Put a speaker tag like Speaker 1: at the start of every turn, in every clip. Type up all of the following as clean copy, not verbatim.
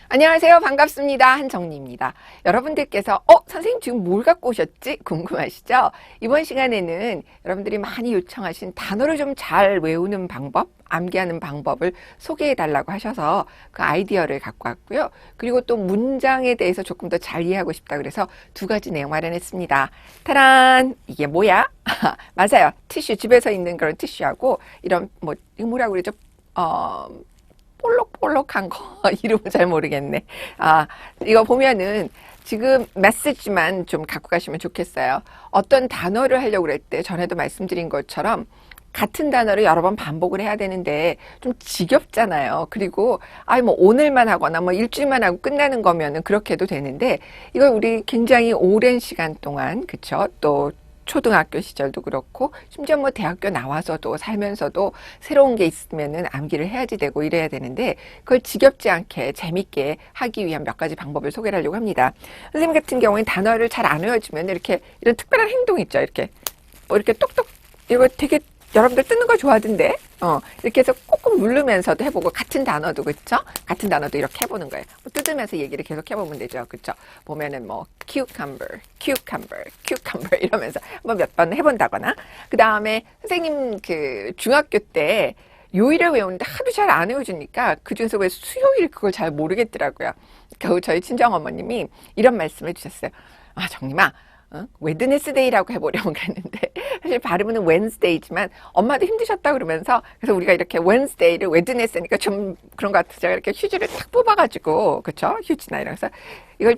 Speaker 1: 안녕하세요. 반갑습니다. 한정리입니다. 여러분들께서 선생님 지금 뭘 갖고 오셨지? 궁금하시죠? 이번 시간에는 여러분들이 많이 요청하신 단어를 좀 잘 외우는 방법, 암기하는 방법을 소개해 달라고 하셔서 그 아이디어를 갖고 왔고요. 그리고 또 문장에 대해서 조금 더 잘 이해하고 싶다 그래서 두 가지 내용 마련했습니다. 타란! 이게 뭐야? 맞아요. 티슈, 집에서 있는 그런 티슈하고 이런 이거 뭐라고 그러죠? 볼록볼록한 거 이름은 잘 모르겠네. 이거 보면은 지금 메시지만 좀 갖고 가시면 좋겠어요. 어떤 단어를 하려고 그럴 때 전에도 말씀드린 것처럼 같은 단어를 여러 번 반복을 해야 되는데 좀 지겹잖아요. 그리고 오늘만 하거나 일주일만 하고 끝나는 거면은 그렇게 해도 되는데 이걸 우리 굉장히 오랜 시간 동안 그쵸? 또 초등학교 시절도 그렇고 심지어 대학교 나와서도 살면서도 새로운 게 있으면은 암기를 해야지 되고 이래야 되는데 그걸 지겹지 않게 재밌게 하기 위한 몇 가지 방법을 소개를 하려고 합니다. 선생님 같은 경우에는 단어를 잘 안 외워주면 이렇게 이런 특별한 행동 있죠. 이렇게 이렇게 똑똑 이거 되게 여러분들 뜯는 거 좋아하던데 이렇게 해서 꾹꾹 누르면서도 해보고 같은 단어도 그쵸? 같은 단어도 이렇게 해보는 거예요. 뜯으면서 얘기를 계속 해보면 되죠. 그쵸? 보면은 cucumber, cucumber, cucumber 이러면서 한번 몇 번 해본다거나 그 다음에 선생님 그 중학교 때 요일을 외우는데 하도 잘 안 외워주니까 그중에서 왜 수요일 그걸 잘 모르겠더라고요. 겨우 저희 친정어머님이 이런 말씀을 주셨어요. 정림아 웨드네스데이라고 해보려고 그랬는데 사실 발음은 웬스데이지만 엄마도 힘드셨다 그러면서 그래서 우리가 이렇게 웬스데이를 웨드네스니까 좀 그런 것 같아서 제가 이렇게 휴지를 탁 뽑아가지고 그쵸? 휴지나 이래서 이걸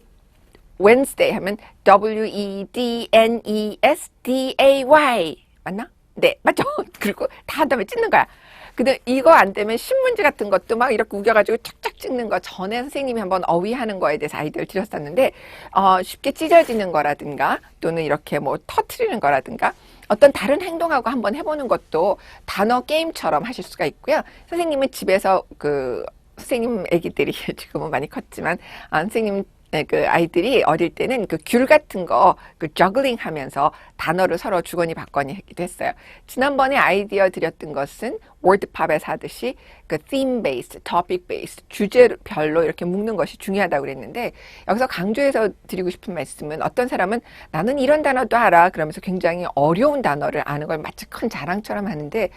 Speaker 1: 웬스데이 하면 W-E-D-N-E-S-D-A-Y 맞나? 네 맞죠? 그리고 다 한 다음에 찢는 거야. 근데 이거 안 되면 신문지 같은 것도 막 이렇게 우겨가지고 쫙쫙 찍는 거 전에 선생님이 한번 어휘하는 거에 대해서 아이디어를 드렸었는데 쉽게 찢어지는 거라든가 또는 이렇게 터트리는 거라든가 어떤 다른 행동하고 한번 해보는 것도 단어 게임처럼 하실 수가 있고요. 선생님은 집에서 선생님 애기들이 지금은 많이 컸지만 선생님 그 아이들이 어릴 때는 그 귤 같은 거 저글링 하면서 단어를 서로 주거니 받거니 하기도 했어요. 지난번에 아이디어 드렸던 것은 월드팝에서 하듯이 그 theme based, topic based 주제별로 이렇게 묶는 것이 중요하다고 그랬는데 여기서 강조해서 드리고 싶은 말씀은 어떤 사람은 나는 이런 단어도 알아 그러면서 굉장히 어려운 단어를 아는 걸 마치 큰 자랑처럼 하는데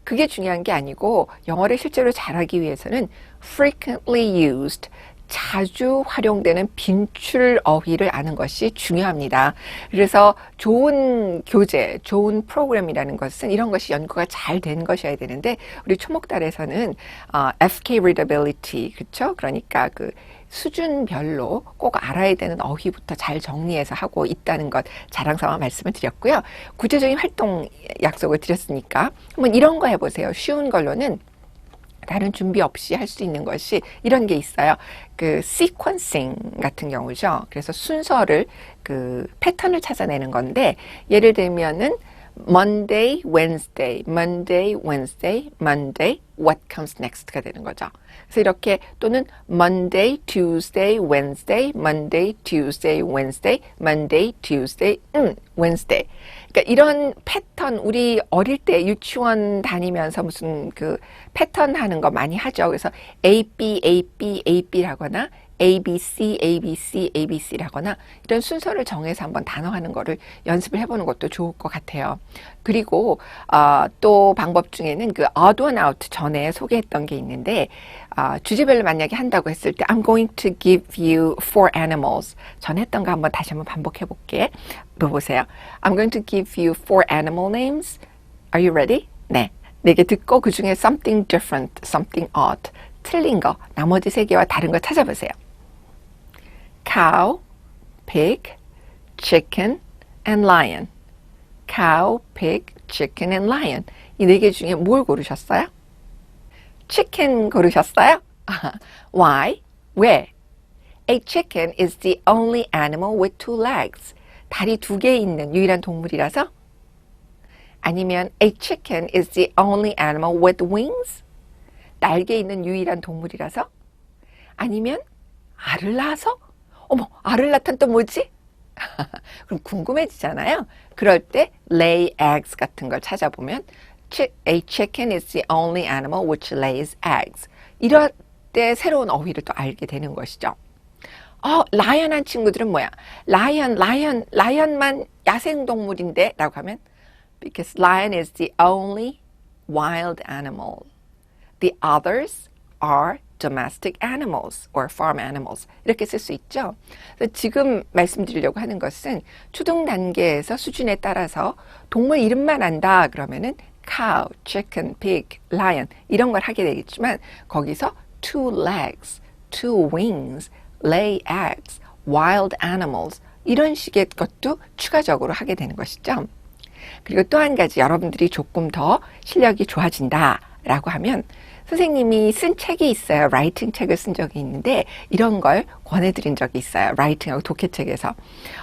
Speaker 1: 그게 중요한 게 아니고 영어를 실제로 잘하기 위해서는 frequently used 자주 활용되는 빈출 어휘를 아는 것이 중요합니다. 그래서 좋은 교재, 좋은 프로그램이라는 것은 이런 것이 연구가 잘 된 것이어야 되는데 우리 초목달에서는 FK readability, 그렇죠? 그러니까 그 수준별로 꼭 알아야 되는 어휘부터 잘 정리해서 하고 있다는 것 자랑삼아 말씀을 드렸고요. 구체적인 활동 약속을 드렸으니까 한번 이런 거 해보세요. 쉬운 걸로는 다른 준비 없이 할 수 있는 것이 이런 게 있어요. 그 sequencing 같은 경우죠. 그래서 순서를 패턴을 찾아내는 건데 예를 들면은 Monday, Wednesday, Monday, Wednesday, Monday, what comes next가 되는 거죠. 그래서 이렇게 또는 Monday, Tuesday, Wednesday, Monday, Tuesday, Wednesday, Monday, Tuesday, Wednesday. 그러니까 이런 패턴 우리 어릴 때 유치원 다니면서 무슨 패턴 하는 거 많이 하죠. 그래서 AB, AB, AB라거나 ABC, ABC, ABC라거나 이런 순서를 정해서 한번 단어 하는 거를 연습을 해보는 것도 좋을 것 같아요. 그리고 또 방법 중에는 그 odd one out 전에 소개했던 게 있는데 주제별로 만약에 한다고 했을 때 I'm going to give you 4 animals 전에 했던 거 한번 다시 한번 반복해 볼게. 보세요. I'm going to give you 4 animal names. Are you ready? 네. 4개 듣고 그 중에 something different, something odd 틀린 거 나머지 3개와 다른 거 찾아보세요. Cow, pig, chicken, and lion. Cow, pig, chicken, and lion. 이 4개 중에 뭘 고르셨어요? chicken 고르셨어요? Why? 왜? A chicken is the only animal with 2 legs. 다리 2개 있는 유일한 동물이라서? 아니면 A chicken is the only animal with wings? 날개 있는 유일한 동물이라서? 아니면 알을 낳아서? 어머, 알을 낳던 또 뭐지? 그럼 궁금해지잖아요. 그럴 때 lay eggs 같은 걸 찾아보면 A chicken is the only animal which lays eggs. 이럴 때 새로운 어휘를 또 알게 되는 것이죠. 라이언한 친구들은 뭐야? 라이언만 야생동물인데? 라고 하면 because lion is the only wild animal. The others are domestic animals or farm animals. 이렇게 쓸 수 있죠. 그래서 지금 말씀드리려고 하는 것은 초등 단계에서 수준에 따라서 동물 이름만 안다 그러면은 cow, chicken, pig, lion 이런 걸 하게 되겠지만 거기서 two legs, two wings, lay eggs, wild animals 이런 식의 것도 추가적으로 하게 되는 것이죠. 그리고 또 한 가지 여러분들이 조금 더 실력이 좋아진다 라고 하면 선생님이 쓴 책이 있어요. 라이팅 책을 쓴 적이 있는데 이런 걸 권해드린 적이 있어요. 라이팅하고 독해책에서.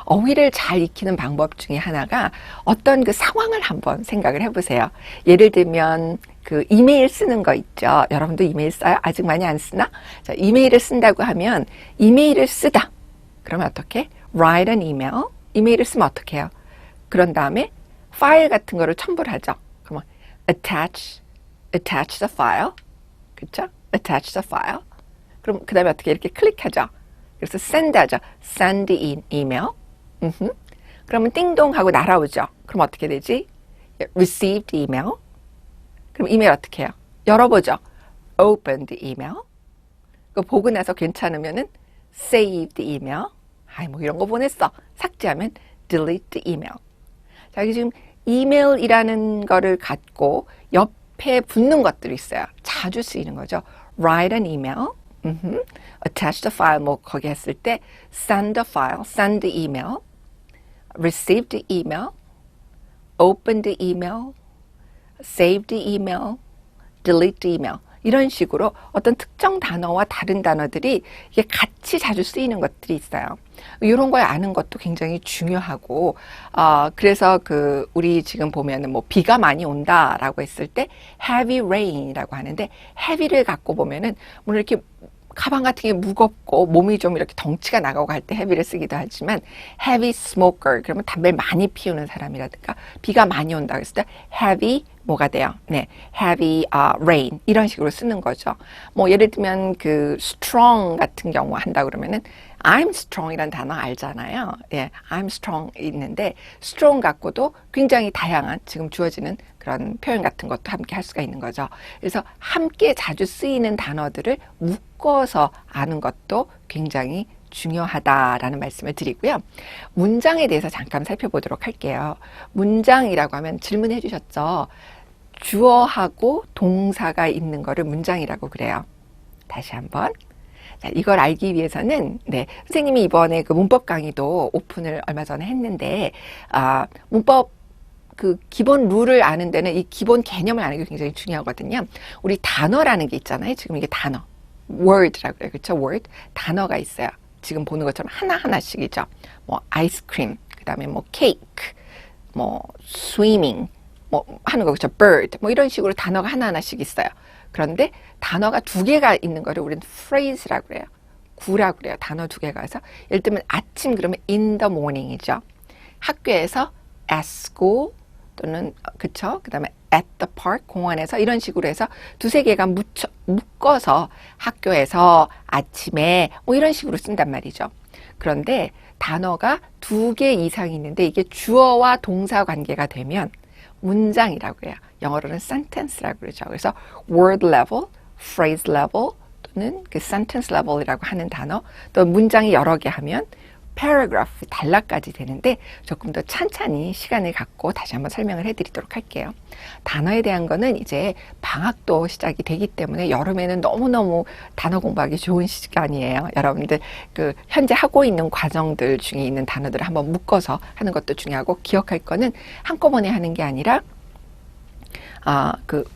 Speaker 1: 어휘를 잘 익히는 방법 중에 하나가 어떤 그 상황을 한번 생각을 해보세요. 예를 들면 그 이메일 쓰는 거 있죠. 여러분도 이메일 써요? 아직 많이 안 쓰나? 자, 이메일을 쓴다고 하면 이메일을 쓰다. 그러면 어떻게? Write an email. 이메일을 쓰면 어떻게 해요? 그런 다음에 파일 같은 거를 첨부를 하죠. 그러면 attach the file. 그렇죠? attach the file. 그럼 그 다음에 어떻게 이렇게 클릭하죠. 그래서 send 하죠. send in email. 그러면 띵동 하고 날아오죠. 그럼 어떻게 되지? received email. 그럼 이메일 어떻게 해요? 열어보죠. open the email. 그거 보고 나서 괜찮으면은 saved email. 뭐 이런 거 보냈어. 삭제하면 delete the email. 자, 여기 지금 이메일이라는 거를 갖고 옆에 붙는 것들이 있어요. 자주 쓰이는 거죠. Write an email, attach the file, 뭐 거기 했을 때 send the file, send the email, receive the email, open the email, save the email, delete the email. 이런 식으로 어떤 특정 단어와 다른 단어들이 이게 같이 자주 쓰이는 것들이 있어요. 이런 걸 아는 것도 굉장히 중요하고, 그래서 우리 지금 보면은 뭐 비가 많이 온다라고 했을 때 heavy rain이라고 하는데 heavy를 갖고 보면은 물론 이렇게 가방 같은 게 무겁고 몸이 좀 이렇게 덩치가 나가고 할 때 heavy를 쓰기도 하지만 heavy smoker 그러면 담배를 많이 피우는 사람이라든가 비가 많이 온다고 했을 때 heavy 뭐가 돼요? 네, heavy rain 이런 식으로 쓰는 거죠. 뭐 예를 들면 strong 같은 경우 한다 그러면은 I'm strong이라는 단어 알잖아요. 예, I'm strong 있는데 strong 갖고도 굉장히 다양한 지금 주어지는 그런 표현 같은 것도 함께 할 수가 있는 거죠. 그래서 함께 자주 쓰이는 단어들을 묶어서 아는 것도 굉장히 중요하다라는 말씀을 드리고요. 문장에 대해서 잠깐 살펴보도록 할게요. 문장이라고 하면 질문해 주셨죠. 주어하고 동사가 있는 거를 문장이라고 그래요. 다시 한번. 자, 이걸 알기 위해서는 선생님이 이번에 문법 강의도 오픈을 얼마 전에 했는데 문법 기본 룰을 아는 데는 이 기본 개념을 아는 게 굉장히 중요하거든요. 우리 단어라는 게 있잖아요. 지금 이게 단어. word라고 그래요. 그렇죠? word. 단어가 있어요. 지금 보는 것처럼 하나하나씩이죠. 뭐 아이스크림, 그다음에 뭐 케이크, 뭐 swimming, 뭐 하는 거 그렇죠? bird. 뭐 이런 식으로 단어가 하나하나씩 있어요. 그런데 단어가 두 개가 있는 거를 우리는 phrase라고 그래요. 구라고 그래요. 단어 두 개가 해서 예를 들면 아침 그러면 in the morning이죠. 학교에서 at school 또는 그쵸? 그다음에 at the park 공원에서 이런 식으로 해서 두세 개가 묶어서 학교에서 아침에 뭐 이런 식으로 쓴단 말이죠. 그런데 단어가 두 개 이상 있는데 이게 주어와 동사 관계가 되면 문장이라고 해요. 영어로는 sentence라고 그러죠. 그래서 word level, phrase level 또는 sentence level이라고 하는 단어 또 문장이 여러 개 하면 paragraph, 단락까지 되는데 조금 더 찬찬히 시간을 갖고 다시 한번 설명을 해드리도록 할게요. 단어에 대한 거는 이제 방학도 시작이 되기 때문에 여름에는 너무너무 단어 공부하기 좋은 시간이에요. 여러분들 현재 하고 있는 과정들 중에 있는 단어들을 한번 묶어서 하는 것도 중요하고 기억할 거는 한꺼번에 하는 게 아니라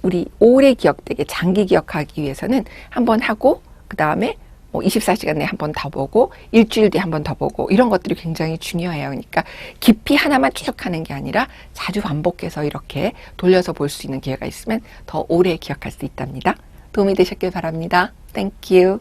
Speaker 1: 우리 오래 기억되게 장기 기억하기 위해서는 한번 하고 그 다음에 24시간 내에 한 번 더 보고 일주일 뒤에 한 번 더 보고 이런 것들이 굉장히 중요해요. 그러니까 깊이 하나만 쭉 하는 게 아니라 자주 반복해서 이렇게 돌려서 볼 수 있는 기회가 있으면 더 오래 기억할 수 있답니다. 도움이 되셨길 바랍니다. Thank you.